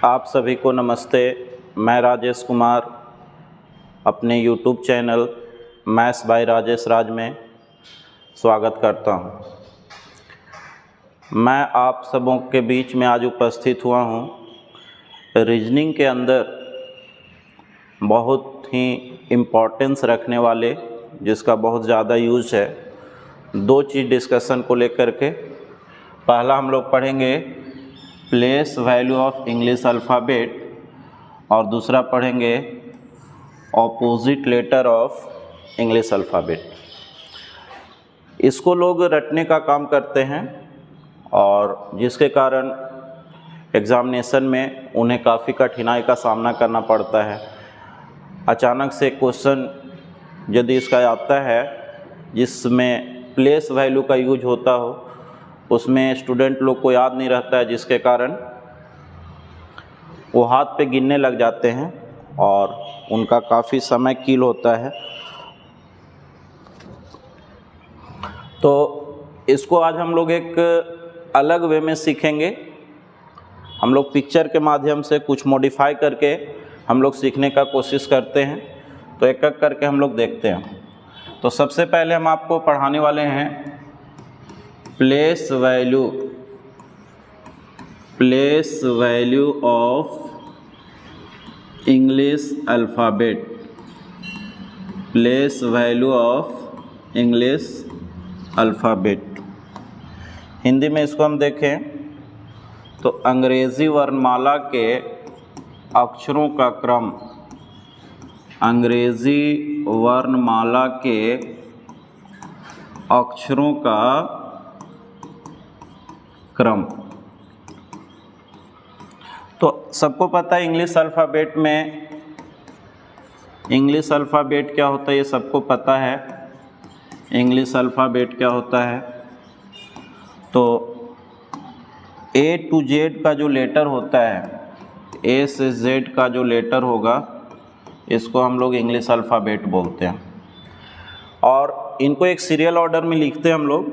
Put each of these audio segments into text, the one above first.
आप सभी को नमस्ते। मैं राजेश कुमार अपने YouTube channel maths by Rajesh Raj में स्वागत करता हूं। मैं आप सबों के बीच में आज उपस्थित हुआ हूं रीजनिंग के अंदर बहुत ही इम्पोर्टेंस रखने वाले, जिसका बहुत ज़्यादा यूज है, दो चीज़ डिस्कशन को लेकर के। पहला हम लोग पढ़ेंगे place value of English alphabet और दूसरा पढ़ेंगे opposite letter of English alphabet. इसको लोग रटने का काम करते हैं और जिसके कारण एग्ज़ामिनेशन में उन्हें काफ़ी कठिनाई का सामना करना पड़ता है। अचानक से क्वेश्चन यदि इसका आता है जिसमें प्लेस वैल्यू का यूज होता हो, उसमें स्टूडेंट लोग को याद नहीं रहता है, जिसके कारण वो हाथ पे गिनने लग जाते हैं और उनका काफ़ी समय किल होता है। तो इसको आज हम लोग एक अलग वे में सीखेंगे। हम लोग पिक्चर के माध्यम से कुछ मॉडिफाई करके हम लोग सीखने का कोशिश करते हैं। तो एक एक करके हम लोग देखते हैं। तो सबसे पहले हम आपको पढ़ाने वाले हैं place value of English alphabet. Place value of English alphabet. Hindi में इसको हम देखें तो अंग्रेज़ी वर्णमाला के अक्षरों का क्रम, अंग्रेज़ी वर्णमाला के अक्षरों का क्रम। तो सबको पता है इंग्लिश अल्फ़ाबेट क्या होता है, ये सबको पता है। इंग्लिश अल्फ़ाबेट क्या होता है, तो A to Z का जो लेटर होता है, A से Z का जो लेटर होगा, इसको हम लोग इंग्लिश अल्फ़ाबेट बोलते हैं। और इनको एक सीरियल ऑर्डर में लिखते हैं हम लोग,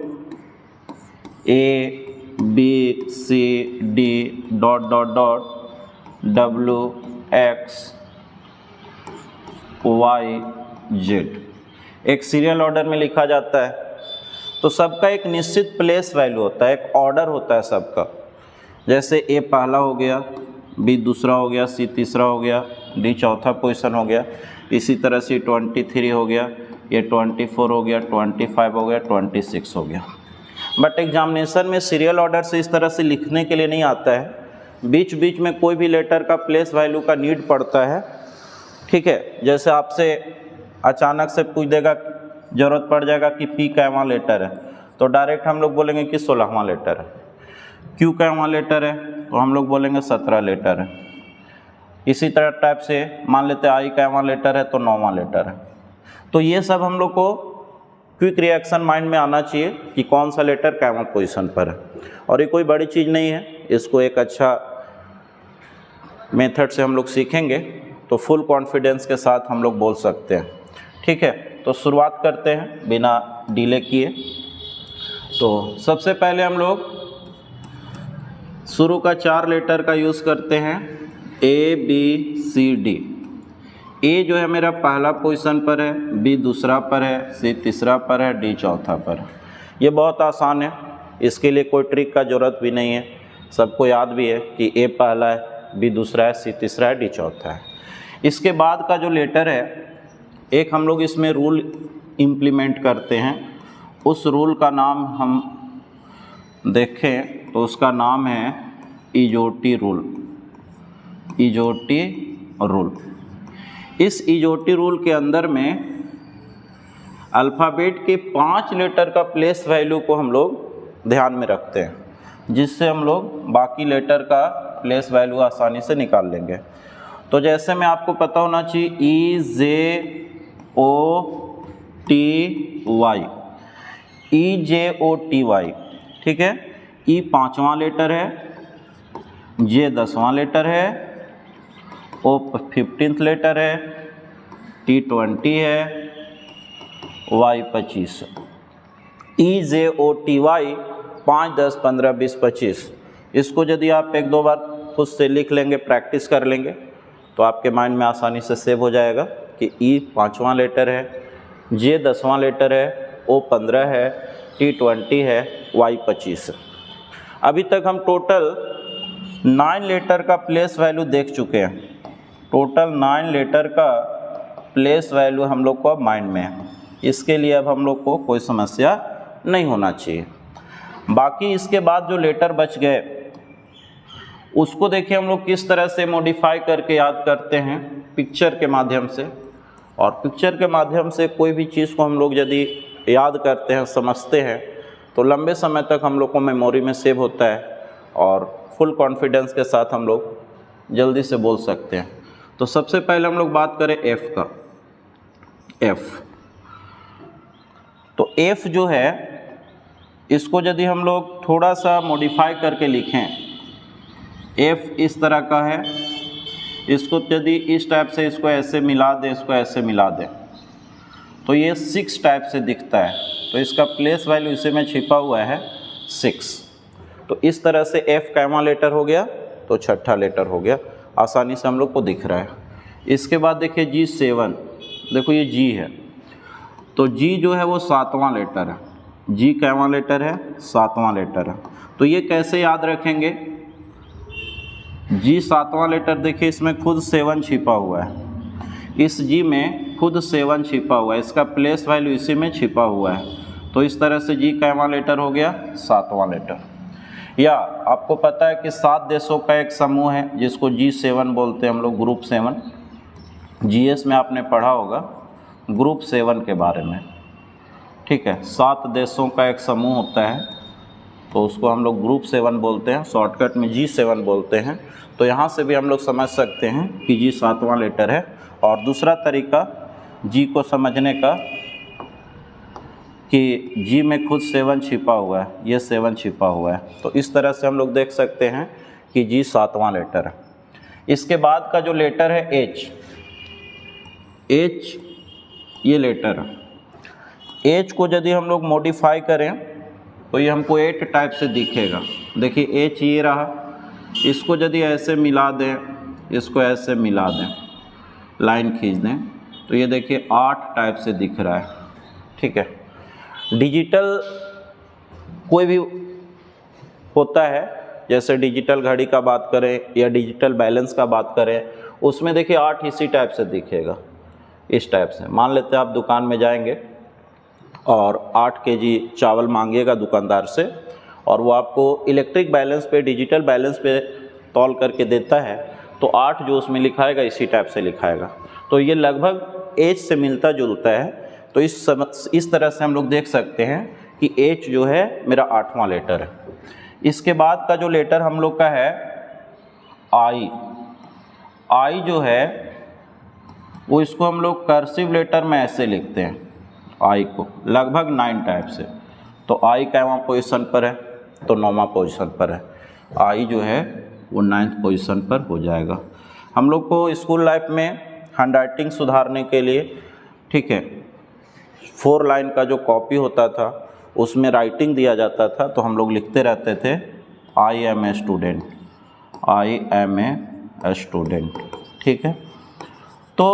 A B C D dot dot dot W X Y Z, एक सीरियल ऑर्डर में लिखा जाता है। तो सबका एक निश्चित प्लेस वैल्यू होता है, एक ऑर्डर होता है सबका। जैसे A पहला हो गया, B दूसरा हो गया, C तीसरा हो गया, D चौथा पोजीशन हो गया, इसी तरह से 23 हो गया, ये 24 हो गया, 25 हो गया, 26 हो गया। बट एग्जामिनेशन में सीरियल ऑर्डर से इस तरह से लिखने के लिए नहीं आता है। बीच बीच में कोई भी लेटर का प्लेस वैल्यू का नीड पड़ता है। ठीक है, जैसे आपसे अचानक से पूछ देगा, ज़रूरत पड़ जाएगा कि P कैवां लेटर है, तो डायरेक्ट हम लोग बोलेंगे कि 16वां लेटर है। Q कैवां लेटर है, तो हम लोग बोलेंगे 17 लेटर है। इसी तरह टाइप से मान लेते हैं I कैवां लेटर है, तो 9वां लेटर है। तो ये सब हम लोग को क्विक रिएक्शन माइंड में आना चाहिए कि कौन सा लेटर कैवां पोजीशन पर है। और ये कोई बड़ी चीज़ नहीं है, इसको एक अच्छा मेथड से हम लोग सीखेंगे तो फुल कॉन्फिडेंस के साथ हम लोग बोल सकते हैं। ठीक है, तो शुरुआत करते हैं बिना डिले किए। तो सबसे पहले हम लोग शुरू का 4 लेटर का यूज़ करते हैं, A B C D। A जो है मेरा पहला पोजीशन पर है, B दूसरा पर है, C तीसरा पर है, D चौथा पर है। ये बहुत आसान है, इसके लिए कोई ट्रिक का ज़रूरत भी नहीं है। सबको याद भी है कि A पहला है, B दूसरा है, C तीसरा है, D चौथा है। इसके बाद का जो लेटर है, एक हम लोग इसमें रूल इम्प्लीमेंट करते हैं। उस रूल का नाम हम देखें तो उसका नाम है इजोटी रूल। इजोटी रूल। इस इजोटी रूल के अंदर में अल्फ़ाबेट के 5 लेटर का प्लेस वैल्यू को हम लोग ध्यान में रखते हैं, जिससे हम लोग बाकी लेटर का प्लेस वैल्यू आसानी से निकाल लेंगे। तो जैसे में आपको पता होना चाहिए EJOTY, ठीक है। E 5वां लेटर है, J 10वां लेटर है, O 15th लेटर है, T 20 है, Y 25। EJOTY 5, 10, 15, 20, 25। इसको यदि आप एक दो बार खुद से लिख लेंगे, प्रैक्टिस कर लेंगे तो आपके माइंड में आसानी से सेव हो जाएगा कि ई 5वां लेटर है, जे 10वां लेटर है, ओ 15 है, टी 20 है, वाई 25 है। अभी तक हम टोटल 9 लेटर का प्लेस वैल्यू देख चुके हैं। टोटल 9 लेटर का प्लेस वैल्यू हम लोग को अब माइंड में है। इसके लिए अब हम लोग को कोई समस्या नहीं होना चाहिए। बाकी इसके बाद जो लेटर बच गए उसको देखिए हम लोग किस तरह से मॉडिफाई करके याद करते हैं, पिक्चर के माध्यम से। और पिक्चर के माध्यम से कोई भी चीज़ को हम लोग यदि याद करते हैं, समझते हैं, तो लंबे समय तक हम लोग को मेमोरी में सेव होता है और फुल कॉन्फिडेंस के साथ हम लोग जल्दी से बोल सकते हैं। तो सबसे पहले हम लोग बात करें एफ़ का। एफ़, तो एफ़ जो है इसको यदि हम लोग थोड़ा सा मॉडिफाई करके लिखें, एफ़ इस तरह का है, इसको यदि इस टाइप से इसको ऐसे मिला दें, इसको ऐसे मिला दें तो ये 6 टाइप से दिखता है। तो इसका प्लेस वैल्यू इसी में छिपा हुआ है 6। तो इस तरह से एफ़ कैमा लेटर हो गया तो 6ठा लेटर हो गया, आसानी से हम लोग को दिख रहा है। इसके बाद देखिए G7, देखो ये G है, तो G जो है वो 7वां लेटर है। G कैमा लेटर है, 7वां लेटर है। तो ये कैसे याद रखेंगे? G 7वां लेटर, देखिए इसमें खुद 7 छिपा हुआ है, इस G में खुद 7 छिपा हुआ है, इसका प्लेस वैल्यू इसी में छिपा हुआ है। तो इस तरह से G कैमा लेटर हो गया 7वां लेटर। या आपको पता है कि 7 देशों का एक समूह है जिसको G7 बोलते हैं हम लोग, ग्रुप 7। GS में आपने पढ़ा होगा ग्रुप 7 के बारे में, ठीक है। 7 देशों का एक समूह होता है तो उसको हम लोग ग्रुप 7 बोलते हैं, शॉर्टकट में G7 बोलते हैं। तो यहाँ से भी हम लोग समझ सकते हैं कि G 7वां लेटर है। और दूसरा तरीका G को समझने का कि G में खुद 7 छिपा हुआ है, ये 7 छिपा हुआ है। तो इस तरह से हम लोग देख सकते हैं कि G 7वां लेटर है। इसके बाद का जो लेटर है H, H ये लेटर है। H को यदि हम लोग मॉडिफाई करें तो ये हमको 8 टाइप से दिखेगा। देखिए H ये रहा, इसको यदि ऐसे मिला दें, इसको ऐसे मिला दें, लाइन खींच दें, तो ये देखिए 8 टाइप से दिख रहा है, ठीक है। डिजिटल कोई भी होता है, जैसे डिजिटल घड़ी का बात करें या डिजिटल बैलेंस का बात करें, उसमें देखिए 8 इसी टाइप से दिखेगा, इस टाइप से। मान लेते हैं आप दुकान में जाएंगे और 8 केजी चावल मांगिएगा दुकानदार से, और वो आपको इलेक्ट्रिक बैलेंस पे, डिजिटल बैलेंस पे तौल करके देता है, तो 8 जो उसमें लिखाएगा इसी टाइप से लिखाएगा। तो ये लगभग H से मिलता जुलता है। तो इस तरह से हम लोग देख सकते हैं कि H जो है मेरा 8वां लेटर है। इसके बाद का जो लेटर हम लोग का है I, I जो है वो इसको हम लोग कर्सिव लेटर में ऐसे लिखते हैं, I को लगभग 9 टाइप से। तो I कैवां पोजीशन पर है, तो 9वां पोजीशन पर है। I जो है वो 9th पोजीशन पर हो जाएगा। हम लोग को स्कूल लाइफ में हैंडराइटिंग सुधारने के लिए, ठीक है, 4 लाइन का जो कॉपी होता था उसमें राइटिंग दिया जाता था, तो हम लोग लिखते रहते थे I am a student, I am a student, ठीक है। तो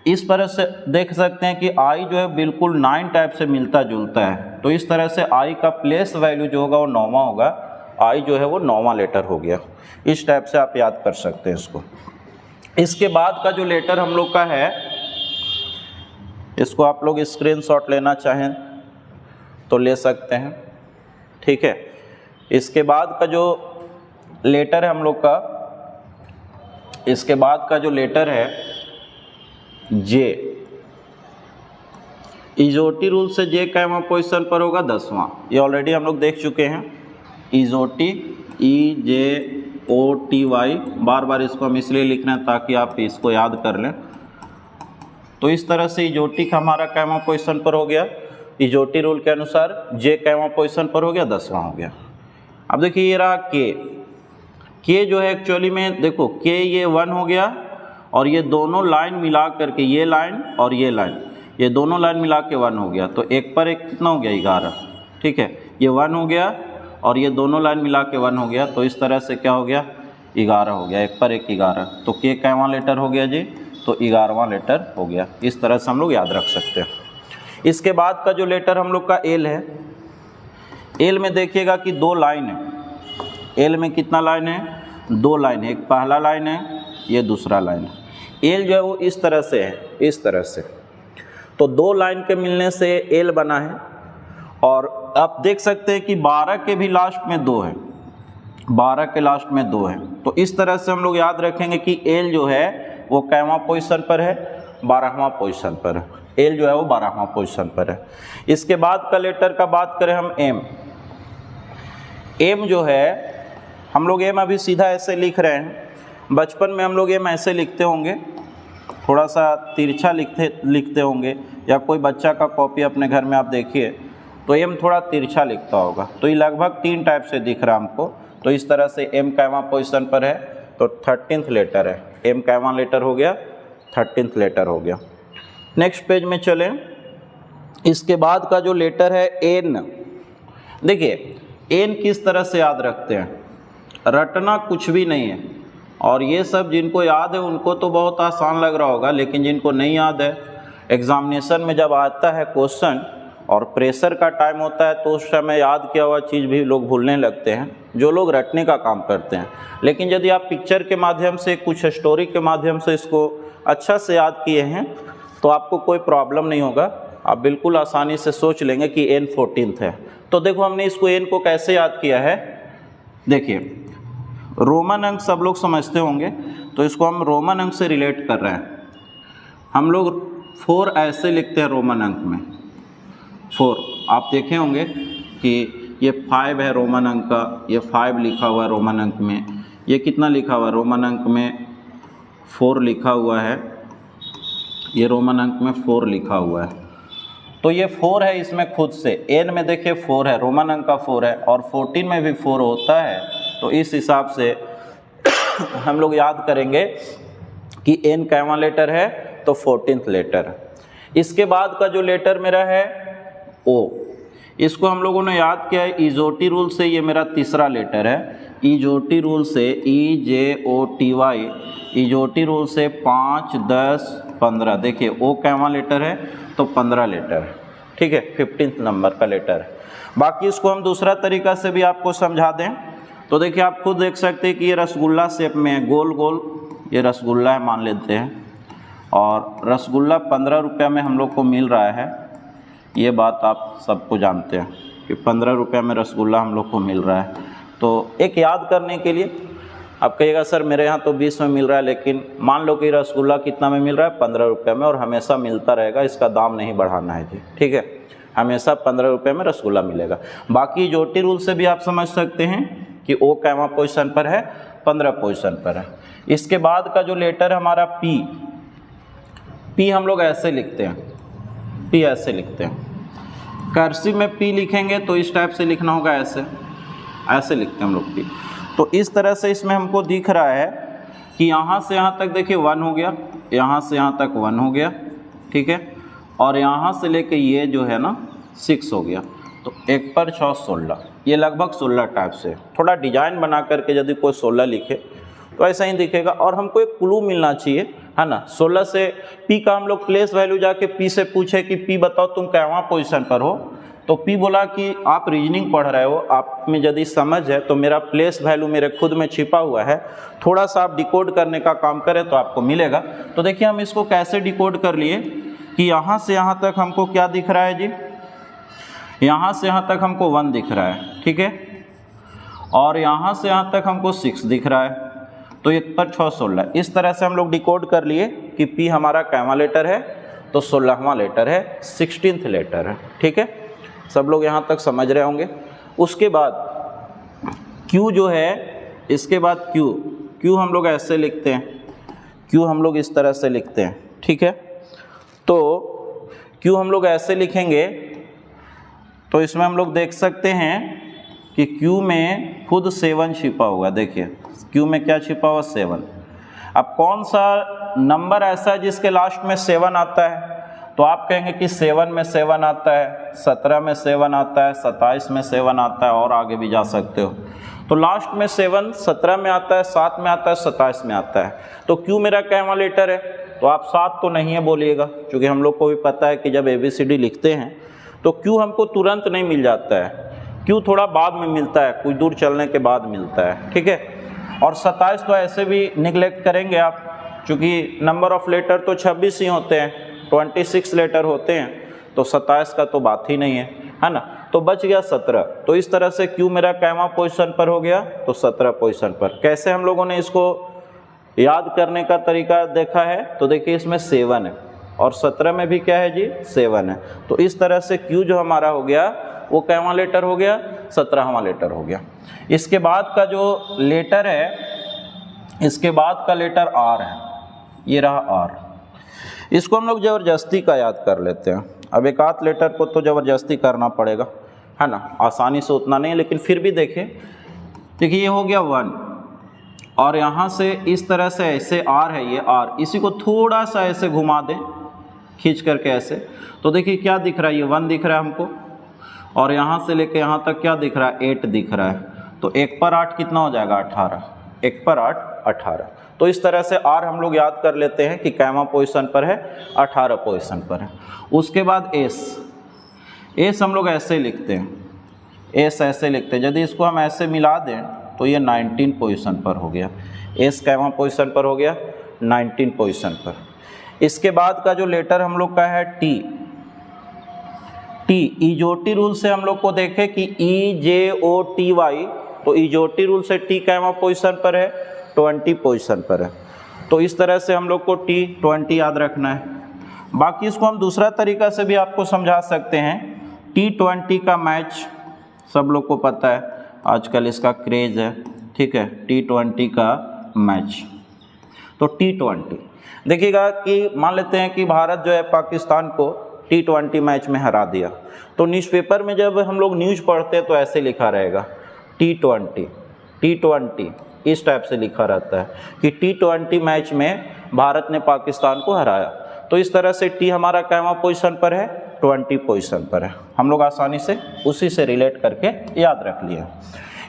इस तरह से देख सकते हैं कि आई जो है बिल्कुल 9 टाइप से मिलता जुलता है। तो इस तरह से आई का प्लेस वैल्यू जो होगा वो 9वां होगा, आई जो है वो 9वां लेटर हो गया। इस टाइप से आप याद कर सकते हैं इसको। इसके बाद का जो लेटर हम लोग का है, इसको आप लोग स्क्रीनशॉट लेना चाहें तो ले सकते हैं, ठीक है। इसके बाद का जो लेटर है हम लोग का, इसके बाद का जो लेटर है जे, इजोटी रूल से जे कैवां पोजीशन पर होगा 10वां। ये ऑलरेडी हम लोग देख चुके हैं। इजोटी EJOTY, बार बार इसको हम इसलिए लिख रहे हैं ताकि आप इसको याद कर लें। तो इस तरह से इजोटी का हमारा कैवां पोजीशन पर हो गया, इजोटी रूल के अनुसार जे कैवां पोजीशन पर हो गया, 10वां हो गया। अब देखिए ये रहा के जो है एक्चुअली में देखो के ये 1 हो गया, और ये दोनों लाइन मिला करके, ये लाइन और ये लाइन, ये दोनों लाइन मिला के 1 हो गया। तो एक पर एक कितना हो गया 11, ठीक है। ये 1 हो गया और ये दोनों लाइन मिला के 1 हो गया। तो इस तरह से क्या हो गया, 11 हो गया, 1 पर 1 11। तो के कैवां लेटर हो गया जी, तो 11वां लेटर हो गया। इस तरह से हम लोग याद रख सकते हैं। इसके बाद का जो लेटर हम लोग का एल है, एल में देखिएगा कि 2 लाइन है। एल में कितना लाइन है? 2 लाइन है। एक पहला लाइन है, ये दूसरा लाइन है। एल जो है वो इस तरह से है, इस तरह से। तो 2 लाइन के मिलने से एल बना है। और आप देख सकते हैं कि 12 के भी लास्ट में 2 है, 12 के लास्ट में 2 है। तो इस तरह से हम लोग याद रखेंगे कि एल जो है वो कैवां पोजीशन पर है? 12वां पोजीशन पर है। एल जो है वो 12वां पोजीशन पर है। इसके बाद का लेटर का बात करें हम एम। एम जो है हम लोग एम अभी सीधा ऐसे लिख रहे हैं। बचपन में हम लोग एम ऐसे लिखते होंगे, थोड़ा सा तिरछा लिखते होंगे, या कोई बच्चा का कॉपी अपने घर में आप देखिए तो एम थोड़ा तिरछा लिखता होगा। तो ये लगभग 3 टाइप से दिख रहा है हमको। तो इस तरह से एम कैवां पोजीशन पर है, तो 13th लेटर है। एम कैवां लेटर हो गया, 13th लेटर हो गया। नेक्स्ट पेज में चलें। इसके बाद का जो लेटर है एन, देखिए एन किस तरह से याद रखते हैं? रटना कुछ भी नहीं है, और ये सब जिनको याद है उनको तो बहुत आसान लग रहा होगा, लेकिन जिनको नहीं याद है, एग्जामिनेशन में जब आता है क्वेश्चन और प्रेशर का टाइम होता है तो उस समय याद किया हुआ चीज़ भी लोग भूलने लगते हैं, जो लोग रटने का काम करते हैं। लेकिन यदि आप पिक्चर के माध्यम से, कुछ स्टोरी के माध्यम से इसको अच्छा से याद किए हैं तो आपको कोई प्रॉब्लम नहीं होगा। आप बिल्कुल आसानी से सोच लेंगे कि एन 14th है। तो देखो हमने इसको एन को कैसे याद किया है। देखिए रोमन अंक सब लोग समझते होंगे, तो इसको हम रोमन अंक से रिलेट कर रहे हैं। हम लोग 4 ऐसे लिखते हैं रोमन अंक में। 4 आप देखे होंगे कि ये 5 है रोमन अंक का, ये 5 लिखा हुआ है रोमन अंक में। ये कितना लिखा हुआ है रोमन अंक में? 4 लिखा हुआ है। ये रोमन अंक में 4 लिखा हुआ है। तो ये 4 है इसमें खुद से। एन में देखिए 4 है, रोमन अंक का 4 है, और 14 में भी 4 होता है। तो इस हिसाब से हम लोग याद करेंगे कि एन कैवां लेटर है, तो 14th लेटर। इसके बाद का जो लेटर मेरा है ओ, इसको हम लोगों ने याद किया है इजोटी रूल से। ये मेरा तीसरा लेटर है। इजोटी रूल से, EJOTY, इजोटी रूल से 5, 10, 15। देखिए ओ कैवां लेटर है, तो 15 लेटर है। ठीक है, 15th नंबर का लेटर है। बाकी इसको हम दूसरा तरीका से भी आपको समझा दें तो देखिए आप खुद देख सकते हैं कि ये रसगुल्ला शेप में है, गोल गोल ये रसगुल्ला है मान लेते हैं, और रसगुल्ला 15 रुपये में हम लोग को मिल रहा है। ये बात आप सबको जानते हैं कि 15 रुपये में रसगुल्ला हम लोग को मिल रहा है। तो एक याद करने के लिए आप कहिएगा सर मेरे यहाँ तो 20 में मिल रहा है, लेकिन मान लो कि रसगुल्ला कितना में मिल रहा है? 15 रुपये में, और हमेशा मिलता रहेगा, इसका दाम नहीं बढ़ाना है जी। ठीक है, हमेशा 15 रुपये में रसगुल्ला मिलेगा। बाकी इजोटी रूल से भी आप समझ सकते हैं कि ओ कैवां पोजीशन पर है? 15 पोजीशन पर है। इसके बाद का जो लेटर हमारा पी, पी हम लोग ऐसे लिखते हैं, पी ऐसे लिखते हैं। कर्सिव में पी लिखेंगे तो इस टाइप से लिखना होगा, ऐसे ऐसे लिखते हैं हम लोग पी। तो इस तरह से इसमें हमको दिख रहा है कि यहाँ से यहाँ तक देखिए 1 हो गया, यहाँ से यहाँ तक 1 हो गया, ठीक है, और यहाँ से लेके ये जो है ना 6 हो गया। तो 1 पर 6 16, ये लगभग 16 टाइप से। थोड़ा डिजाइन बना करके यदि कोई 16 लिखे तो ऐसा ही दिखेगा। और हमको एक क्लू मिलना चाहिए, है ना। 16 से पी का हम लोग प्लेस वैल्यू जाके पी से पूछे कि पी बताओ तुम कैवां पोजीशन पर हो, तो पी बोला कि आप रीजनिंग पढ़ रहे हो, आप में यदि समझ है तो मेरा प्लेस वैल्यू मेरे खुद में छिपा हुआ है, थोड़ा सा आप डिकोड करने का काम करें तो आपको मिलेगा। तो देखिए हम इसको कैसे डिकोड कर लिए कि यहाँ से यहाँ तक हमको क्या दिख रहा है जी, यहाँ से यहाँ तक हमको 1 दिख रहा है, ठीक है, और यहाँ से यहाँ तक हमको 6 दिख रहा है। तो 1 पर 6 16, इस तरह से हम लोग डिकोड कर लिए कि पी हमारा कैवां लेटर है, तो 16वां लेटर है, 16th लेटर है। ठीक है, सब लोग यहाँ तक समझ रहे होंगे। उसके बाद क्यू जो है, इसके बाद क्यू, क्यू हम लोग ऐसे लिखते हैं, क्यू हम लोग इस तरह से लिखते हैं। ठीक है, तो क्यू हम लोग ऐसे लिखेंगे तो इसमें हम लोग देख सकते हैं कि क्यू में खुद 7 छिपा हुआ। देखिए क्यू में क्या छिपा हुआ? 7। अब कौन सा नंबर ऐसा है जिसके लास्ट में 7 आता है? तो आप कहेंगे कि 7 में 7 आता है, 17 में 7 आता है, 27 में 7 आता है, और आगे भी जा सकते हो। तो लास्ट में 7 17 में आता है, 7 में आता है, 27 में आता है। तो क्यू मेरा कैमा लेटर है, तो आप 7 तो नहीं है बोलिएगा, क्योंकि हम लोग को भी पता है कि जब ABCD लिखते हैं तो क्यू हमको तुरंत नहीं मिल जाता है, क्यू थोड़ा बाद में मिलता है, कुछ दूर चलने के बाद मिलता है, ठीक है। और 27 तो ऐसे भी निगलेक्ट करेंगे आप, क्योंकि नंबर ऑफ लेटर तो 26 ही होते हैं, 26 लेटर होते हैं, तो 27 का तो बात ही नहीं है ना। तो बच गया 17। तो इस तरह से क्यू मेरा कैमा पोजीशन पर हो गया, तो 17 पोजीशन पर। कैसे हम लोगों ने इसको याद करने का तरीका देखा है, तो देखिए इसमें 7 है और 17 में भी क्या है जी, 7 है। तो इस तरह से क्यू जो हमारा हो गया वो कैमा लेटर हो गया, 17वां लेटर हो गया। इसके बाद का जो लेटर है, इसके बाद का लेटर आर है, ये रहा आर। इसको हम लोग ज़बरदस्ती का याद कर लेते हैं। अब एक आध लेटर को तो ज़बरदस्ती करना पड़ेगा, है ना, आसानी से उतना नहीं, लेकिन फिर भी देखें। देखिए ये हो गया 1 और यहाँ से इस तरह से ऐसे आर है, ये आर, इसी को थोड़ा सा ऐसे घुमा दें खींच करके ऐसे, तो देखिए क्या दिख रहा है, ये 1 दिख रहा है हमको, और यहाँ से लेके यहाँ तक क्या दिख रहा है, 8 दिख रहा है। तो 1 पर 8 कितना हो जाएगा, 18, 1 पर 8 18। तो इस तरह से आर हम लोग याद कर लेते हैं कि कैमा पोजीशन पर है, 18 पोजीशन पर है। उसके बाद एस हम लोग ऐसे लिखते हैं, एस ऐसे लिखते हैं। यदि इसको हम ऐसे मिला दें तो ये 19 पोजीशन पर हो गया, एस कैमा पोजीशन पर हो गया 19 पोजीशन पर। इसके बाद का जो लेटर हम लोग का है टी, इजोटी रूल से हम लोग को देखें कि EJOTY, तो इजोटी रूल से टी कैमा पोजीशन पर है, 20 पोजीशन पर है। तो इस तरह से हम लोग को T20 याद रखना है। बाकी इसको हम दूसरा तरीका से भी आपको समझा सकते हैं। T20 का मैच सब लोग को पता है, आजकल इसका क्रेज है, ठीक है, T20 का मैच। तो T20 देखिएगा कि मान लेते हैं कि भारत जो है पाकिस्तान को T20 मैच में हरा दिया, तो न्यूज़पेपर में जब हम लोग न्यूज़ पढ़ते हैं तो ऐसे लिखा रहेगा T20 इस टाइप से लिखा रहता है कि T20 मैच में भारत ने पाकिस्तान को हराया। तो इस तरह से टी हमारा कैमा पोजीशन पर है, 20 पोजीशन पर है। हम लोग आसानी से उसी से रिलेट करके याद रख लिया।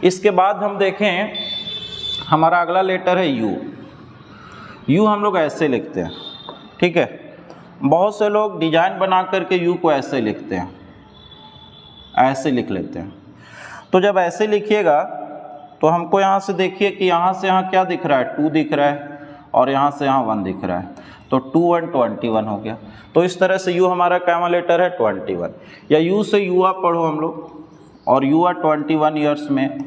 इसके बाद हम देखें हमारा अगला लेटर है यू हम लोग ऐसे लिखते हैं, ठीक है। बहुत से लोग डिजाइन बना करके यू को ऐसे लिखते हैं, ऐसे लिख लेते हैं। तो जब ऐसे लिखिएगा तो हमको यहाँ से देखिए कि यहाँ से यहाँ क्या दिख रहा है, 2 दिख रहा है, और यहाँ से यहाँ 1 दिख रहा है, तो 2 1 21 हो गया। तो इस तरह से यू हमारा कैमा लेटर है 21, या यू से युवा पढ़ो हम लोग, और युवा 21 ईयर्स में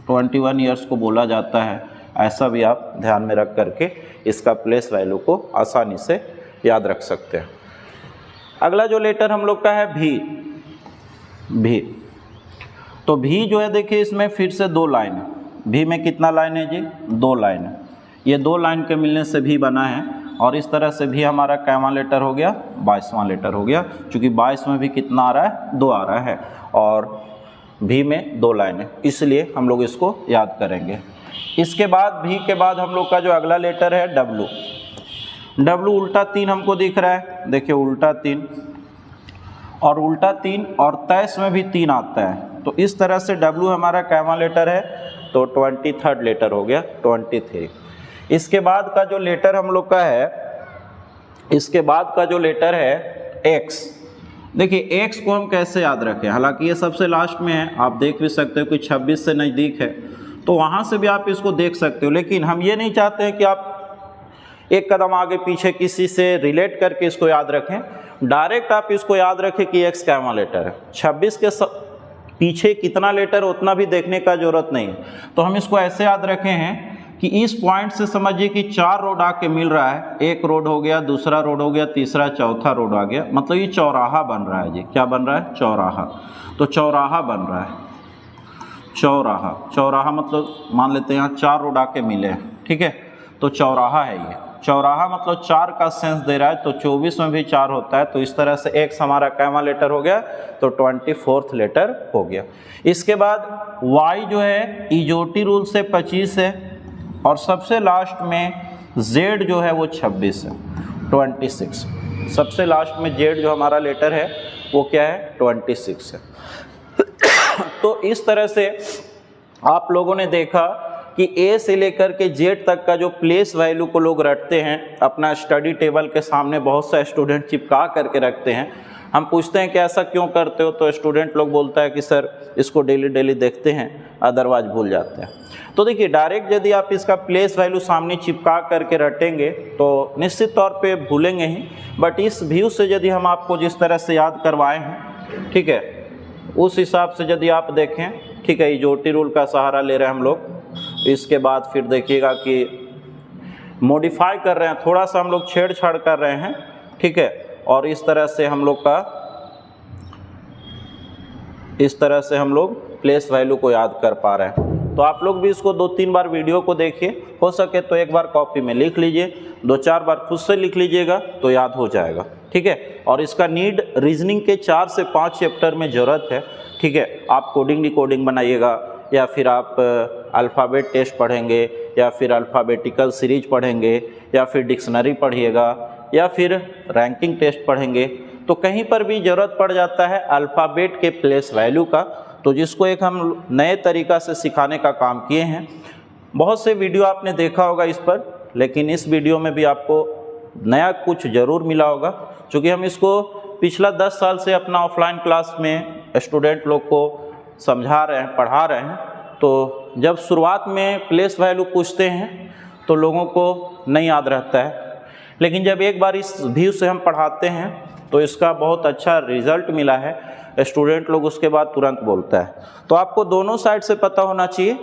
21 ईयर्स को बोला जाता है, ऐसा भी आप ध्यान में रख करके इसका प्लेस वैल्यू को आसानी से याद रख सकते हैं। अगला जो लेटर हम लोग का है भी, तो भी जो है देखिए इसमें फिर से 2 लाइन है। भी में कितना लाइन है जी, 2 लाइन है। ये 2 लाइन के मिलने से भी बना है, और इस तरह से भी हमारा कैमा लेटर हो गया 22वां लेटर हो गया, क्योंकि 22 में भी कितना आ रहा है, 2 आ रहा है, और भी में 2 लाइन है, इसलिए हम लोग इसको याद करेंगे। इसके बाद भी के बाद हम लोग का जो अगला लेटर है डब्लू उल्टा 3 हमको दिख रहा है, देखिए उल्टा 3, और उल्टा 3 और 23 में भी 3 आता है। तो इस तरह से डब्लू हमारा कैमा लेटर है, तो 23rd लेटर हो गया 23। इसके बाद का जो लेटर हम लोग का है, इसके बाद का जो लेटर है एक्स, देखिए एक्स को हम कैसे याद रखें, हालांकि ये सबसे लास्ट में है, आप देख भी सकते हो कि 26 से नज़दीक है, तो वहाँ से भी आप इसको देख सकते हो। लेकिन हम ये नहीं चाहते हैं कि आप एक कदम आगे पीछे किसी से रिलेट करके इसको याद रखें, डायरेक्ट आप इसको याद रखें कि एक्स कैमा लेटर है। 26 के पीछे कितना लेटर उतना भी देखने का जरूरत नहीं है। तो हम इसको ऐसे याद रखे हैं कि इस पॉइंट से समझिए कि 4 रोड आके मिल रहा है, एक रोड हो गया, दूसरा रोड हो गया, तीसरा चौथा रोड आ गया, मतलब ये चौराहा बन रहा है जी। क्या बन रहा है, चौराहा। तो चौराहा बन रहा है, चौराहा मतलब मान लेते हैं यहाँ 4 रोड आके मिले हैं, ठीक है, तो चौराहा है ये। चौराहा मतलब 4 का सेंस दे रहा है, तो 24 में भी 4 होता है, तो इस तरह से एक्स हमारा कैमा लेटर हो गया, तो 24th लेटर हो गया। इसके बाद वाई जो है इजोटी रूल से 25 है, और सबसे लास्ट में जेड जो है वो 26 है, 26। सबसे लास्ट में जेड जो हमारा लेटर है वो क्या है, 26 है। तो इस तरह से आप लोगों ने देखा कि ए से लेकर के जेड तक का जो प्लेस वैल्यू को लोग रटते हैं, अपना स्टडी टेबल के सामने बहुत सा स्टूडेंट चिपका करके रखते हैं। हम पूछते हैं कि ऐसा क्यों करते हो, तो स्टूडेंट लोग बोलता है कि सर इसको डेली डेली देखते हैं, अदरवाइज भूल जाते हैं। तो देखिए, डायरेक्ट यदि आप इसका प्लेस वैल्यू सामने चिपका करके रटेंगे तो निश्चित तौर पे भूलेंगे ही, बट इस व्यू से यदि हम आपको जिस तरह से याद करवाए हैं, ठीक है, उस हिसाब से यदि आप देखें, ठीक है, इजोटी रूल का सहारा ले रहे हैं हम लोग। इसके बाद फिर देखिएगा कि मॉडिफाई कर रहे हैं, थोड़ा सा हम लोग छेड़छाड़ कर रहे हैं, ठीक है, और इस तरह से हम लोग प्लेस वैल्यू को याद कर पा रहे हैं। तो आप लोग भी इसको 2-3 बार वीडियो को देखिए, हो सके तो एक बार कॉपी में लिख लीजिए, 2-4 बार खुद से लिख लीजिएगा तो याद हो जाएगा, ठीक है। और इसका नीड रीजनिंग के 4 से 5 चैप्टर में ज़रूरत है, ठीक है। आप कोडिंग डिकोडिंग बनाइएगा, या फिर आप अल्फ़ाबेट टेस्ट पढ़ेंगे, या फिर अल्फ़ाबेटिकल सीरीज पढ़ेंगे, या फिर डिक्शनरी पढ़िएगा, या फिर रैंकिंग टेस्ट पढ़ेंगे, तो कहीं पर भी ज़रूरत पड़ जाता है अल्फ़ाबेट के प्लेस वैल्यू का, तो जिसको एक हम नए तरीक़ा से सिखाने का काम किए हैं। बहुत से वीडियो आपने देखा होगा इस पर, लेकिन इस वीडियो में भी आपको नया कुछ ज़रूर मिला होगा, क्योंकि हम इसको पिछला 10 साल से अपना ऑफलाइन क्लास में स्टूडेंट लोग को समझा रहे हैं, पढ़ा रहे हैं। तो जब शुरुआत में प्लेस वैल्यू पूछते हैं तो लोगों को नहीं याद रहता है, लेकिन जब एक बार इस व्यू से हम पढ़ाते हैं तो इसका बहुत अच्छा रिजल्ट मिला है, स्टूडेंट लोग उसके बाद तुरंत बोलता है। तो आपको दोनों साइड से पता होना चाहिए।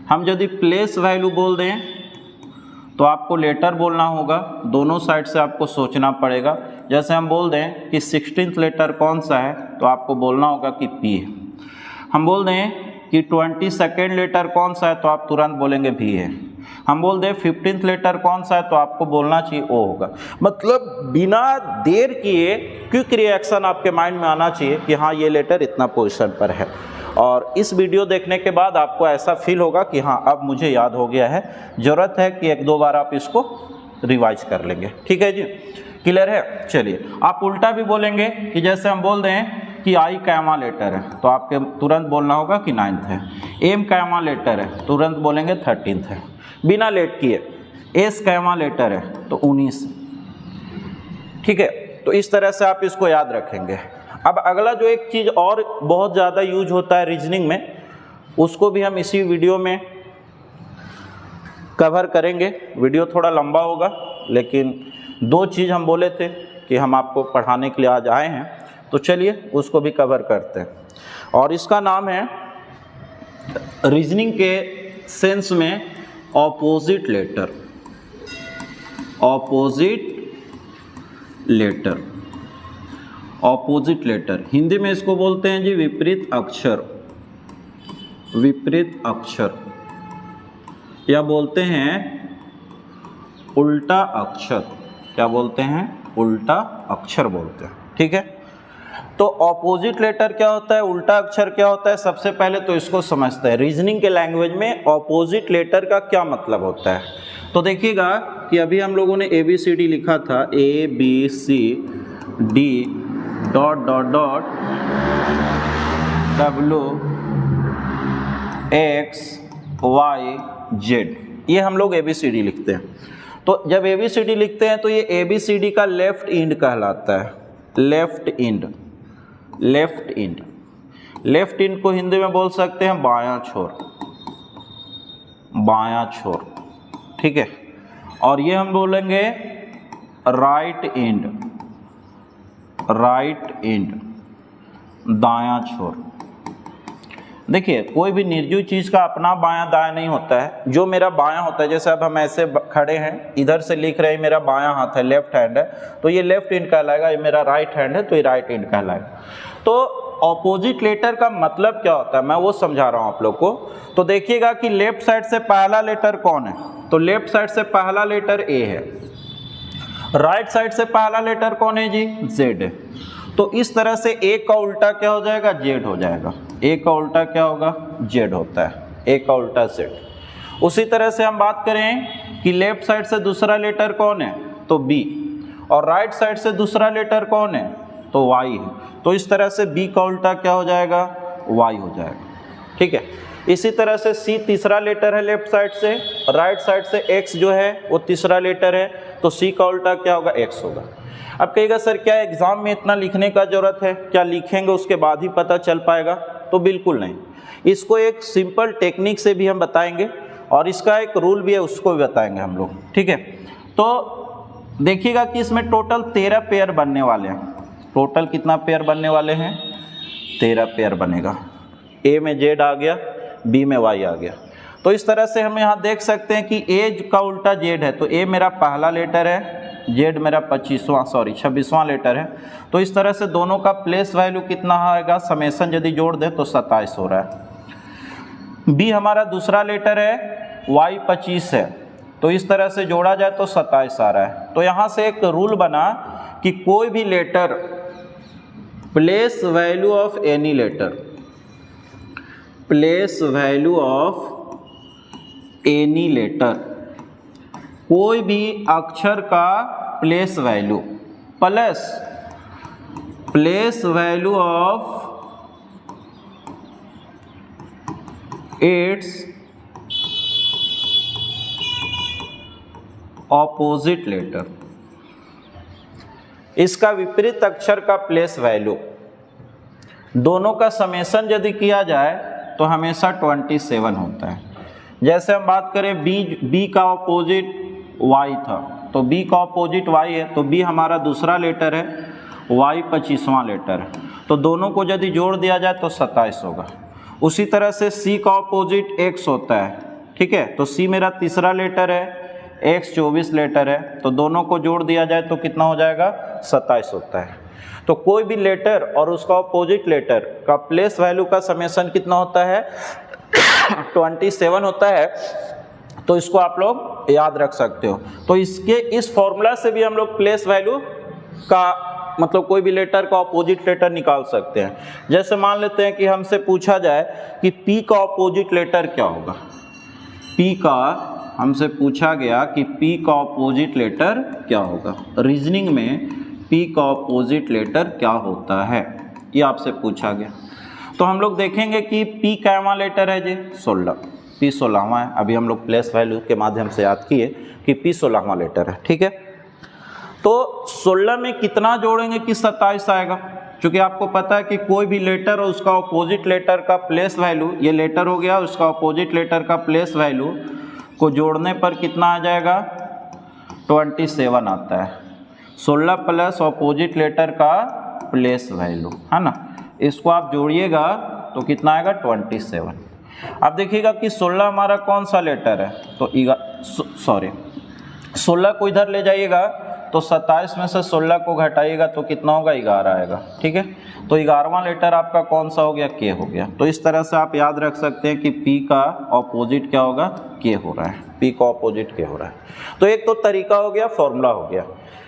हम यदि प्लेस वैल्यू बोल दें तो आपको लेटर बोलना होगा, दोनों साइड से आपको सोचना पड़ेगा। जैसे हम बोल दें कि 16th लेटर कौन सा है, तो आपको बोलना होगा कि पी है। हम बोल दें कि 22nd लेटर कौन सा है, तो आप तुरंत बोलेंगे भी है। हम बोल दें 15th लेटर कौन सा है, तो आपको बोलना चाहिए ओ होगा। मतलब बिना देर किए क्विक रिएक्शन आपके माइंड में आना चाहिए कि हाँ ये लेटर इतना पोजीशन पर है। और इस वीडियो देखने के बाद आपको ऐसा फील होगा कि हाँ अब मुझे याद हो गया है, ज़रूरत है कि 1-2 बार आप इसको रिवाइज कर लेंगे, ठीक है जी, क्लियर है। चलिए, आप उल्टा भी बोलेंगे कि जैसे हम बोल दें कि आई कैमा लेटर है, तो आपके तुरंत बोलना होगा कि 9th है। एम कैमा लेटर है, तुरंत बोलेंगे 13th है, बिना लेट किए। एस कैमा लेटर है तो 19, ठीक है। तो इस तरह से आप इसको याद रखेंगे। अब अगला जो एक चीज़ और बहुत ज़्यादा यूज होता है रीजनिंग में, उसको भी हम इसी वीडियो में कवर करेंगे। वीडियो थोड़ा लंबा होगा, लेकिन 2 चीज़ हम बोले थे कि हम आपको पढ़ाने के लिए आज आए हैं, तो चलिए उसको भी कवर करते हैं। और इसका नाम है रीजनिंग के सेंस में opposite letter. Opposite letter, opposite letter Hindi में इसको बोलते हैं जी विपरीत अक्षर। विपरीत अक्षर या बोलते हैं उल्टा अक्षर। क्या बोलते हैं? उल्टा अक्षर बोलते हैं, ठीक है। तो ऑपोजिट लेटर क्या होता है, उल्टा अक्षर क्या होता है, सबसे पहले तो इसको समझते हैं। रीजनिंग के लैंग्वेज में ऑपोजिट लेटर का क्या मतलब होता है। तो देखिएगा कि अभी हम लोगों ने ABCD लिखा था, ABCD dot dot dot WXYZ, ये हम लोग ABCD लिखते हैं। तो जब ABCD लिखते हैं तो ये ABCD का लेफ्ट इंड कहलाता है। Left end, left end, left end को हिंदी में बोल सकते हैं बायां छोर, बायां छोर, ठीक है। और ये हम बोलेंगे राइट इंड, राइट इंड, दायां छोर। देखिए, कोई भी निर्जीव चीज़ का अपना बायां दायां नहीं होता है। जो मेरा बायां होता है, जैसे अब हम ऐसे खड़े हैं, इधर से लिख रहे हैं, मेरा बायां हाथ है, लेफ्ट हैंड है, तो ये लेफ्ट इंड कहलाएगा। ये मेरा राइट हैंड है तो ये राइट इंड कहलाएगा। तो ऑपोजिट लेटर का मतलब क्या होता है, मैं वो समझा रहा हूँ आप लोग को। तो देखिएगा कि लेफ्ट साइड से पहला लेटर कौन है, तो लेफ्ट साइड से पहला लेटर ए है। राइट साइड से पहला लेटर कौन है जी, जेड है। तो इस तरह से ए का उल्टा क्या हो जाएगा, जेड हो जाएगा। ए का उल्टा क्या होगा, जेड होता है, ए का उल्टा जेड। उसी तरह से हम बात करें कि लेफ्ट साइड से दूसरा लेटर कौन है, तो बी, और राइट साइड से दूसरा लेटर कौन है, तो वाई है। तो इस तरह से बी का उल्टा क्या हो जाएगा, वाई हो जाएगा, ठीक है। इसी तरह से C तीसरा लेटर है लेफ्ट साइड से, राइट साइड से X जो है वो तीसरा लेटर है, तो C का उल्टा क्या होगा, X होगा। अब कहेगा सर क्या एग्जाम में इतना लिखने का जरूरत है, क्या लिखेंगे उसके बाद ही पता चल पाएगा? तो बिल्कुल नहीं, इसको एक सिंपल टेक्निक से भी हम बताएंगे और इसका एक रूल भी है उसको भी बताएंगे हम लोग, ठीक है। तो देखिएगा कि इसमें टोटल 13 पेयर बनने वाले हैं। टोटल कितना पेयर बनने वाले हैं, 13 पेयर बनेगा। A में Z आ गया, B में Y आ गया। तो इस तरह से हम यहाँ देख सकते हैं कि A का उल्टा Z है, तो A मेरा पहला लेटर है, Z मेरा 26वां लेटर है। तो इस तरह से दोनों का प्लेस वैल्यू कितना आएगा, समेसन यदि जोड़ दें तो 27 हो रहा है। B हमारा दूसरा लेटर है, Y 25 है, तो इस तरह से जोड़ा जाए तो 27 आ रहा है। तो यहाँ से एक रूल बना कि कोई भी letter, place value of any letter, place value of any letter, कोई भी अक्षर का place value plus place value of its opposite letter, इसका विपरीत अक्षर का प्लेस वैल्यू, दोनों का समेसन यदि किया जाए तो हमेशा 27 होता है। जैसे हम बात करें B का ऑपोजिट Y था, तो B का ऑपोजिट Y है, तो B हमारा दूसरा लेटर है, Y 25वां लेटर है, तो दोनों को यदि जोड़ दिया जाए तो 27 होगा। उसी तरह से C का ऑपोजिट X होता है, ठीक है, तो C मेरा तीसरा लेटर है, X 24 लेटर है, तो दोनों को जोड़ दिया जाए तो कितना हो जाएगा, 27 होता है। तो कोई भी लेटर और उसका ऑपोजिट लेटर का प्लेस वैल्यू का समेसन कितना होता है, 27 होता है। तो इसको आप लोग याद रख सकते हो। तो इस फॉर्मूला से भी हम लोग प्लेस वैल्यू का मतलब कोई भी लेटर का ऑपोजिट लेटर निकाल सकते हैं। जैसे मान लेते हैं कि हमसे पूछा जाए कि P का ऑपोजिट लेटर क्या होगा, P का हमसे पूछा गया कि P का ऑपोजिट लेटर क्या होगा, रीजनिंग में P का ऑपोजिट लेटर क्या होता है, ये आपसे पूछा गया। तो हम लोग देखेंगे कि P कैवा लेटर है जी, 16, P 16वां है। अभी हम लोग प्लेस वैल्यू के माध्यम से याद किए कि P 16वां लेटर है, ठीक है। तो 16 में कितना जोड़ेंगे कि 27 आएगा, क्योंकि आपको पता है कि कोई भी लेटर और उसका ऑपोजिट लेटर का प्लेस वैल्यू, ये लेटर हो गया, उसका ऑपोजिट लेटर का प्लेस वैल्यू को जोड़ने पर कितना आ जाएगा, 27 आता है। 16 प्लस ऑपोजिट लेटर का प्लेस वैल्यू, है ना, इसको आप जोड़िएगा तो कितना आएगा, 27। अब देखिएगा कि 16 हमारा कौन सा लेटर है, तो 16 को इधर ले जाइएगा तो 27 में से 16 को घटाइएगा तो कितना होगा, 11 आएगा, ठीक है। तो 11वां लेटर आपका कौन सा हो गया, K हो गया। तो इस तरह से आप याद रख सकते हैं कि P का ऑपोजिट क्या होगा, K हो रहा है, P का ऑपोजिट K हो रहा है। तो एक तो तरीका हो गया, फॉर्मूला हो गया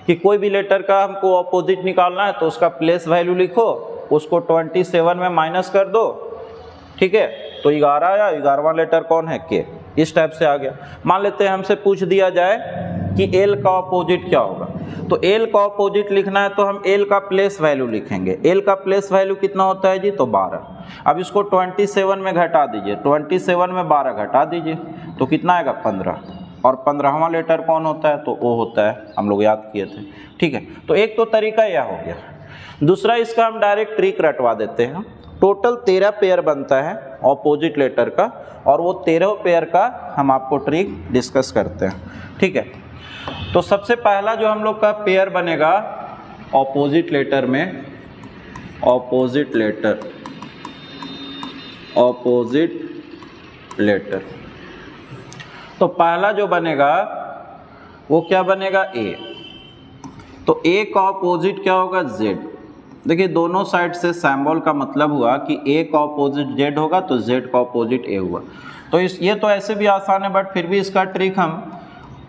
कि कोई भी लेटर का हमको ऑपोजिट निकालना है तो उसका प्लेस वैल्यू लिखो, उसको 27 में माइनस कर दो, ठीक है, तो 11 आया, 11वां लेटर कौन है, K। इस टाइप से आ गया। मान लेते हैं हमसे पूछ दिया जाए कि L का ऑपोजिट क्या होगा, तो L का ऑपोजिट लिखना है तो हम L का प्लेस वैल्यू लिखेंगे। L का प्लेस वैल्यू कितना होता है जी, तो 12। अब इसको 27 में घटा दीजिए, 27 में 12 घटा दीजिए तो कितना आएगा, 15। और 15वां लेटर कौन होता है, तो O होता है, हम लोग याद किए थे, ठीक है। तो एक तो तरीका यह हो गया। दूसरा, इसका हम डायरेक्ट ट्रिक रटवा देते हैं। टोटल 13 पेयर बनता है ऑपोजिट लेटर का, और वो 13 पेयर का हम आपको ट्रिक डिस्कस करते हैं, ठीक है। तो सबसे पहला जो हम लोग का पेयर बनेगा ऑपोजिट लेटर में, ऑपोजिट लेटर, तो पहला जो बनेगा वो क्या बनेगा, A। तो A का ऑपोजिट क्या होगा, Z। देखिए दोनों साइड से सिंबल का मतलब हुआ कि A का ऑपोजिट Z होगा तो Z का ऑपोजिट A हुआ। तो ये तो ऐसे भी आसान है, बट फिर भी इसका ट्रिक हम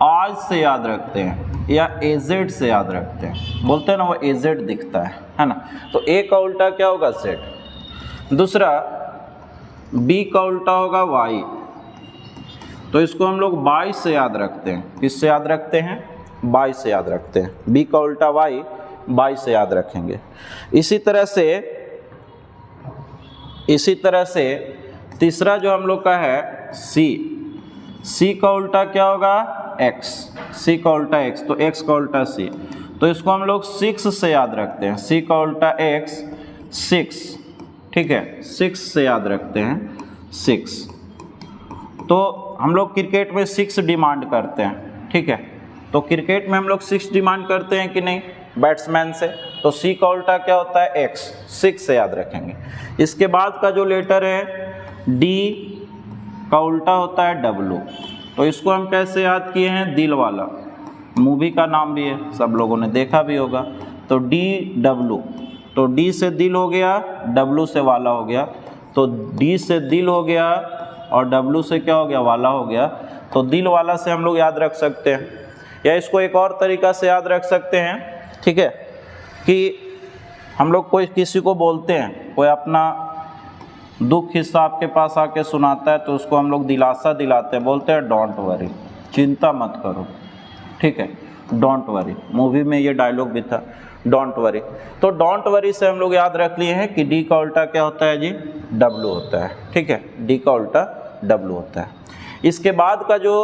आज से याद रखते हैं या AZ से याद रखते हैं, बोलते हैं ना वो AZ दिखता है ना। तो A का उल्टा क्या होगा, Z। दूसरा, B का उल्टा होगा Y, तो इसको हम लोग 22 से याद रखते हैं। किससे याद रखते हैं, 22 से याद रखते हैं। B का उल्टा Y 22 से याद रखेंगे। इसी तरह से तीसरा जो हम लोग का है सी का उल्टा क्या होगा x, सी का उल्टा x, तो x का उल्टा c, तो इसको हम लोग 6 से याद रखते हैं। c का उल्टा x 6, ठीक है, 6 से याद रखते हैं 6। तो हम लोग क्रिकेट में 6 डिमांड करते हैं, ठीक है, तो क्रिकेट में हम लोग 6 डिमांड करते हैं कि नहीं बैट्समैन से, तो c का उल्टा क्या होता है x, 6 से याद रखेंगे। इसके बाद का जो लेटर है d का उल्टा होता है w, तो इसको हम कैसे याद किए हैं, दिल वाला, मूवी का नाम भी है, सब लोगों ने देखा भी होगा। तो DW, तो D से दिल हो गया, W से वाला हो गया, तो D से दिल हो गया और W से क्या हो गया, वाला हो गया। तो दिल वाला से हम लोग याद रख सकते हैं, या इसको एक और तरीक़ा से याद रख सकते हैं, ठीक है, कि हम लोग कोई किसी को बोलते हैं, कोई अपना दुख हिस्सा आपके पास आके सुनाता है, तो उसको हम लोग दिलासा दिलाते हैं, बोलते हैं डोंट वरी, चिंता मत करो, ठीक है, डोंट वरी। मूवी में ये डायलॉग भी था, डोंट वरी। तो डोंट वरी से हम लोग याद रख लिए हैं कि डी का उल्टा क्या होता है जी, डब्लू होता है, ठीक है, डी का उल्टा डब्लू होता है। इसके बाद का जो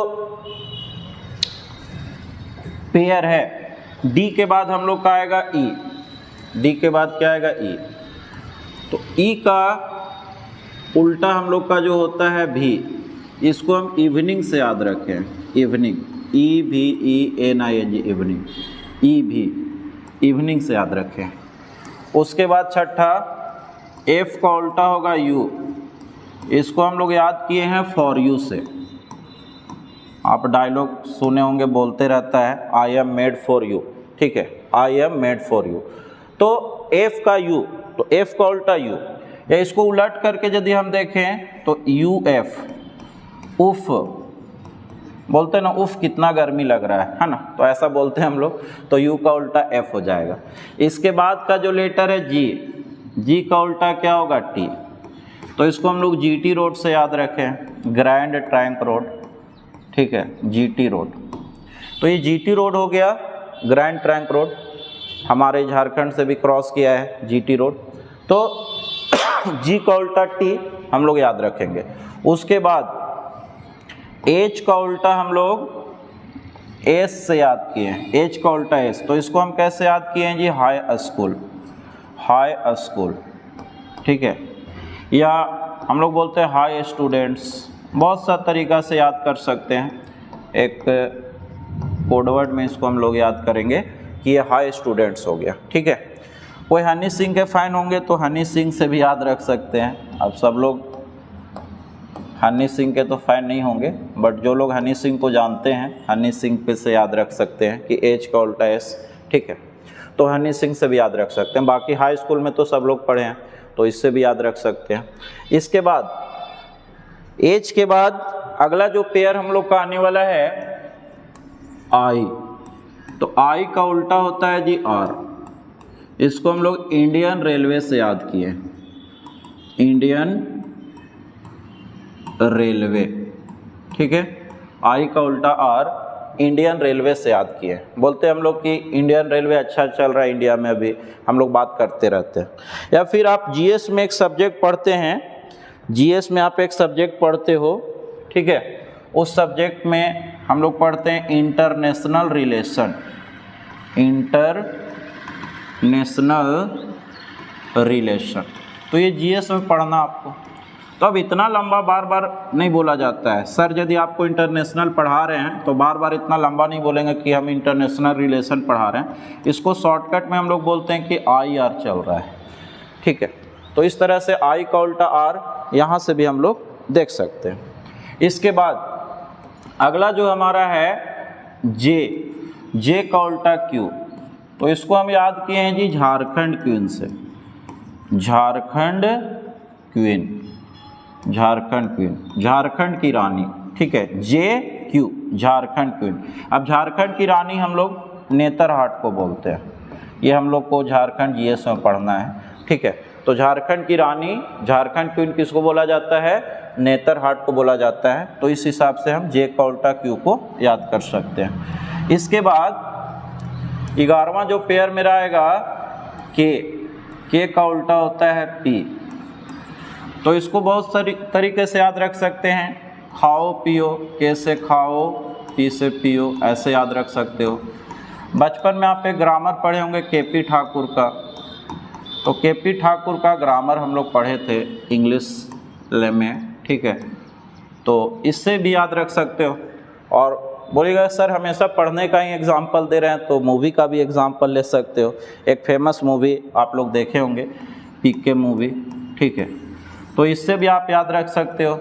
पेयर है, डी के बाद हम लोग का आएगा ई, डी के बाद क्या आएगा ई, तो ई का उल्टा हम लोग का जो होता है भी, इसको हम इवनिंग से याद रखें, इवनिंग, EVENING, इवनिंग, ई भी इवनिंग से याद रखें। उसके बाद छठा एफ का उल्टा होगा यू, इसको हम लोग याद किए हैं फॉर यू से। आप डायलॉग सुने होंगे, बोलते रहता है I am made for you, ठीक है, I am made for you. तो एफ का यू, तो एफ का उल्टा यू, या इसको उलट करके यदि हम देखें तो यू एफ, उफ, बोलते हैं ना उफ कितना गर्मी लग रहा है ना, तो ऐसा बोलते हैं हम लोग, तो यू का उल्टा एफ हो जाएगा। इसके बाद का जो लेटर है जी, जी का उल्टा क्या होगा टी, तो इसको हम लोग जीटी रोड से याद रखें, ग्रैंड ट्रंक रोड, ठीक है, जीटी रोड। तो ये जीटी रोड हो गया, ग्रैंड ट्रंक रोड, हमारे झारखंड से भी क्रॉस किया है जीटी रोड, तो जी का उल्टा टी हम लोग याद रखेंगे। उसके बाद एच का उल्टा हम लोग एस से याद किए हैं, एच का उल्टा एस, तो इसको हम कैसे याद किए हैं जी, हाई स्कूल, हाई स्कूल, ठीक है, या हम लोग बोलते हैं हाई स्टूडेंट्स, बहुत सा तरीक़ा से याद कर सकते हैं। एक कोडवर्ड में इसको हम लोग याद करेंगे कि ये हाई स्टूडेंट्स हो गया, ठीक है। कोई हनी सिंह के फ़ैन होंगे तो हनी सिंह से भी याद रख सकते हैं। अब सब लोग हनी सिंह के तो फ़ैन नहीं होंगे, बट जो लोग हनी सिंह को जानते हैं, हनी सिंह पे से याद रख सकते हैं कि एच का उल्टा एस, ठीक है, तो हनी सिंह से भी याद रख सकते हैं। बाकी हाई स्कूल में तो सब लोग पढ़े हैं, तो इससे भी याद रख सकते हैं। इसके बाद एच के बाद अगला जो पेयर हम लोग का आने वाला है आई, तो आई का उल्टा होता है जी आर, इसको हम लोग इंडियन रेलवे से याद किए, इंडियन रेलवे, ठीक है, आई का उल्टा आर, इंडियन रेलवे से याद किए। बोलते हैं हम लोग कि इंडियन रेलवे अच्छा चल रहा है इंडिया में, अभी हम लोग बात करते रहते हैं। या फिर आप जीएस में एक सब्जेक्ट पढ़ते हैं, जीएस में आप एक सब्जेक्ट पढ़ते हो, ठीक है, उस सब्जेक्ट में हम लोग पढ़ते हैं इंटरनेशनल रिलेशन, इंटरनेशनल रिलेशन, तो ये जीएस में पढ़ना आपको। तो अब इतना लंबा बार बार नहीं बोला जाता है, सर यदि आपको इंटरनेशनल पढ़ा रहे हैं तो बार बार इतना लंबा नहीं बोलेंगे कि हम इंटरनेशनल रिलेशन पढ़ा रहे हैं, इसको शॉर्टकट में हम लोग बोलते हैं कि आई आर चल रहा है, ठीक है। तो इस तरह से आई का उल्टा आर यहाँ से भी हम लोग देख सकते हैं। इसके बाद अगला जो हमारा है जे, जे का उल्टा क्यू, तो इसको हम याद किए हैं जी झारखंड क्वीन से, झारखंड क्वीन, झारखंड क्वीन, झारखंड की रानी, ठीक है, जे क्यू, झारखंड क्वीन। अब झारखंड की रानी हम लोग नेतरहाट को बोलते हैं, ये हम लोग को झारखंड जीएस में पढ़ना है, ठीक है। तो झारखंड की रानी, झारखंड क्वीन किसको बोला जाता है, नेतरहाट को बोला जाता है, तो इस हिसाब से हम जे का उल्टा क्यू को याद कर सकते हैं। इसके बाद 11वां जो पेयर मेरा आएगा के का उल्टा होता है पी, तो इसको बहुत सारी तरीके से याद रख सकते हैं। खाओ पियो, के से खाओ, पी से पियो, ऐसे याद रख सकते हो। बचपन में आप एक ग्रामर पढ़े होंगे केपी ठाकुर का, तो केपी ठाकुर का ग्रामर हम लोग पढ़े थे इंग्लिश में, ठीक है, तो इससे भी याद रख सकते हो। और बोलिएगा सर हमेशा पढ़ने का ही एग्जाम्पल दे रहे हैं, तो मूवी का भी एग्जाम्पल ले सकते हो। एक फेमस मूवी आप लोग देखे होंगे, पीके मूवी, ठीक है, तो इससे भी आप याद रख सकते हो।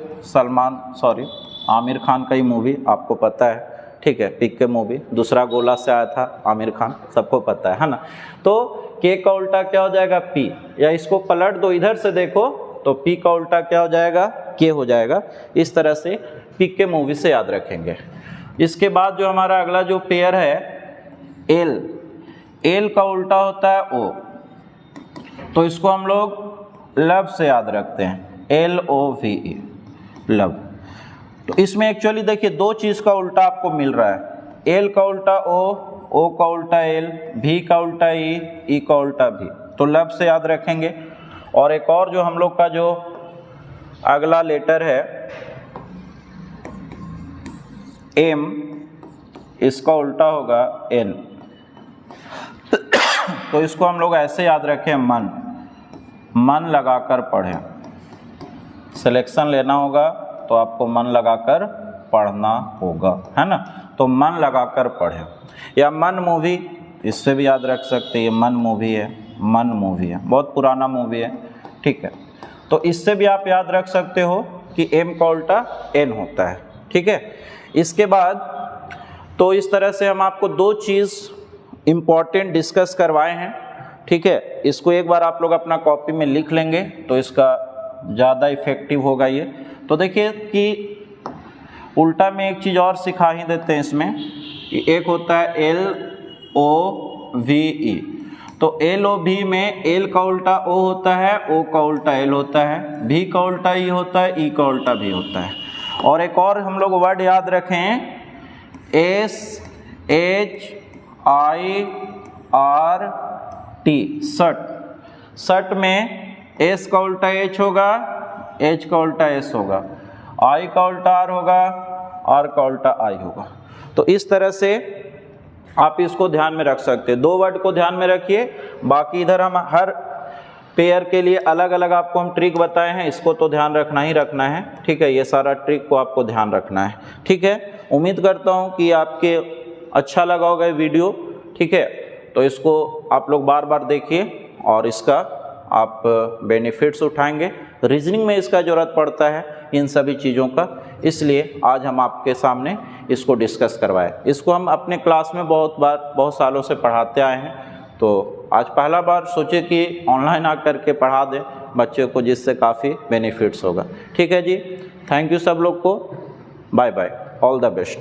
आमिर खान का ही मूवी आपको पता है, ठीक है, पीके मूवी, दूसरा गोला से आया था आमिर खान, सबको पता है ना। तो के का उल्टा क्या हो जाएगा, पी, या इसको पलट दो, इधर से देखो तो पी का उल्टा क्या हो जाएगा, के हो जाएगा। इस तरह से पीके मूवी से याद रखेंगे। इसके बाद जो हमारा अगला जो पेयर है एल, एल का उल्टा होता है ओ, तो इसको हम लोग लव से याद रखते हैं, LOVE, लव। तो इसमें एक्चुअली देखिए दो चीज़ का उल्टा आपको मिल रहा है, एल का उल्टा ओ का उल्टा एल, भी का उल्टा ई का उल्टा भी, तो लव से याद रखेंगे। और एक और जो हम लोग का जो अगला लेटर है एम, इसका उल्टा होगा एन, तो इसको हम लोग ऐसे याद रखें, मन लगाकर पढ़ें। सिलेक्शन लेना होगा तो आपको मन लगाकर पढ़ना होगा, है ना। तो मन लगाकर पढ़ें, या मन मूवी, इससे भी याद रख सकते हैं, ये मन मूवी है, बहुत पुराना मूवी है, ठीक है। तो इससे भी आप याद रख सकते हो कि एम का उल्टा एन होता है, ठीक है। इसके बाद तो इस तरह से हम आपको दो चीज़ इम्पॉर्टेंट डिस्कस करवाए हैं, ठीक है। इसको एक बार आप लोग अपना कॉपी में लिख लेंगे तो इसका ज़्यादा इफेक्टिव होगा ये। तो देखिए कि उल्टा में एक चीज़ और सिखा ही देते हैं इसमें, कि एक होता है LOVE, तो LOV में एल का उल्टा ओ होता है, ओ का उल्टा एल होता है, भी का उल्टा ई होता है, ई का उल्टा भी होता है। और एक और हम लोग वर्ड याद रखें, SHIRT, शर्ट में एस का उल्टा एच होगा, एच का उल्टा एस होगा, आई का उल्टा आर होगा, आर का उल्टा आई होगा। तो इस तरह से आप इसको ध्यान में रख सकते हैं। दो वर्ड को ध्यान में रखिए, बाकी इधर हम हर पेयर के लिए अलग अलग आपको हम ट्रिक बताए हैं, इसको तो ध्यान रखना ही रखना है, ठीक है। ये सारा ट्रिक को आपको ध्यान रखना है, ठीक है। उम्मीद करता हूँ कि आपके अच्छा लगा होगा ये वीडियो, ठीक है। तो इसको आप लोग बार बार देखिए और इसका आप बेनिफिट्स उठाएंगे। रीजनिंग में इसका ज़रूरत पड़ता है इन सभी चीज़ों का, इसलिए आज हम आपके सामने इसको डिस्कस करवाएं। इसको हम अपने क्लास में बहुत सालों से पढ़ाते आए हैं, तो आज पहला बार सोचे कि ऑनलाइन आकर के पढ़ा दें बच्चों को, जिससे काफ़ी बेनिफिट्स होगा, ठीक है जी। थैंक यू सब लोग को, bye bye, all the best.